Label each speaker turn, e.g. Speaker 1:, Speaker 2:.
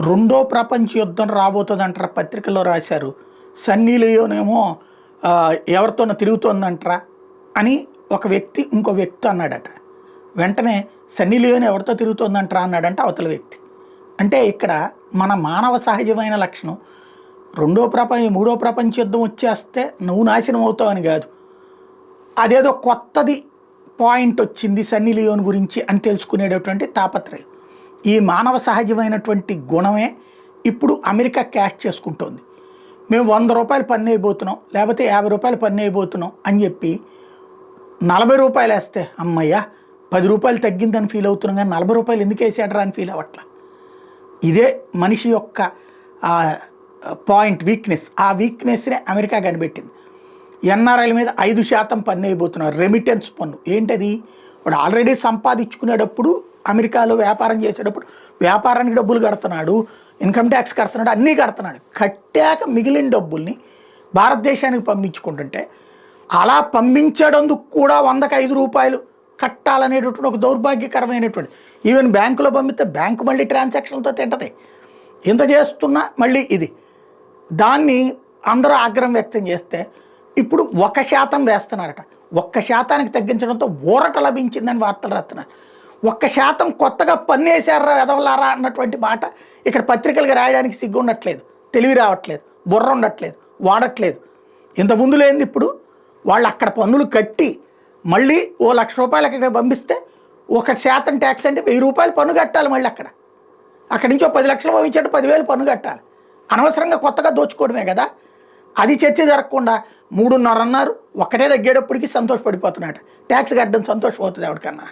Speaker 1: రెండో ప్రపంచ యుద్ధం రాబోతుందంటారా పత్రికల్లో రాశారు. సన్నీ లియోనేమో ఎవరితోనో తిరుగుతోందంటారా అని ఒక వ్యక్తి ఇంకో వ్యక్తి అన్నాడట. వెంటనే సన్నీ లియోన్ ఎవరితో తిరుగుతోందంటారా అన్నాడంటే అవతల వ్యక్తి. అంటే ఇక్కడ మన మానవ సహజమైన లక్షణం మూడో ప్రపంచ యుద్ధం వచ్చేస్తే నువ్వు నాశనం అవుతావని కాదు, అదేదో కొత్తది పాయింట్ వచ్చింది సన్నీ లియోన్ గురించి అని తెలుసుకునేటటువంటి తాపత్రయం. ఈ మానవ సహజమైనటువంటి గుణమే ఇప్పుడు అమెరికా క్యాష్ చేసుకుంటోంది. మేము 100 రూపాయలు పన్ను అయిపోతున్నాం, లేకపోతే 50 రూపాయలు పన్ను అయిపోతున్నాం అని చెప్పి 40 రూపాయలు వేస్తే అమ్మయ్య 10 రూపాయలు తగ్గిందని ఫీల్ అవుతున్నాం, కానీ 40 రూపాయలు ఎందుకు వేసాడరా అని ఫీల్ అవ్వట్లా. ఇదే మనిషి యొక్క పాయింట్, వీక్నెస్. ఆ వీక్నెస్నే అమెరికా కనిపెట్టింది. ఎన్ఆర్ఐల మీద 5% పన్ను అయిపోతున్నారు, రెమిటెన్స్ పన్ను. ఏంటది? వాడు ఆల్రెడీ సంపాదించుకునేటప్పుడు అమెరికాలో వ్యాపారం చేసేటప్పుడు వ్యాపారానికి డబ్బులు కడుతున్నాడు, ఇన్కమ్ ట్యాక్స్ కడుతున్నాడు, అన్నీ కడుతున్నాడు. కట్టాక మిగిలిన డబ్బుల్ని భారతదేశానికి పంపించుకుంటుంటే అలా పంపించేటందుకు కూడా 100కి 5 రూపాయలు కట్టాలనేటటువంటి ఒక దౌర్భాగ్యకరమైనటువంటి. ఈవెన్ బ్యాంకులో పంపిస్తే బ్యాంకు మళ్ళీ ట్రాన్సాక్షన్లతో తింటది. ఇంత చేస్తున్నా మళ్ళీ ఇది. దాన్ని అందరూ ఆగ్రహం వ్యక్తం చేస్తే ఇప్పుడు 1% వేస్తున్నారట. 1%కి తగ్గించడంతో ఊరట లభించిందని వార్తలు రాస్తున్నారు. 1% కొత్తగా పన్నేసారా ఎదవలారా అన్నటువంటి మాట ఇక్కడ పత్రికలుగా రాయడానికి సిగ్గు ఉండట్లేదు, తెలివి రావట్లేదు, బుర్ర ఉండట్లేదు, వాడట్లేదు. ఇంతకుముందు లేనిది ఇప్పుడు వాళ్ళు అక్కడ పన్నులు కట్టి మళ్ళీ 1,00,000 రూపాయలు అక్కడ పంపిస్తే 1% ట్యాక్స్ అంటే 1000 రూపాయలు పన్ను కట్టాలి. మళ్ళీ అక్కడి నుంచి 10 లక్షలు పంపించేట 10,000 పన్ను కట్టాలి. అనవసరంగా కొత్తగా దోచుకోవడమే కదా. అది చర్చ జరగకుండా 3.5 అన్నారు, ఒకటే తగ్గేటప్పటికి సంతోషపడిపోతున్నాడు. ట్యాక్స్ కట్టడం సంతోషపోతుంది ఎవరికన్నా.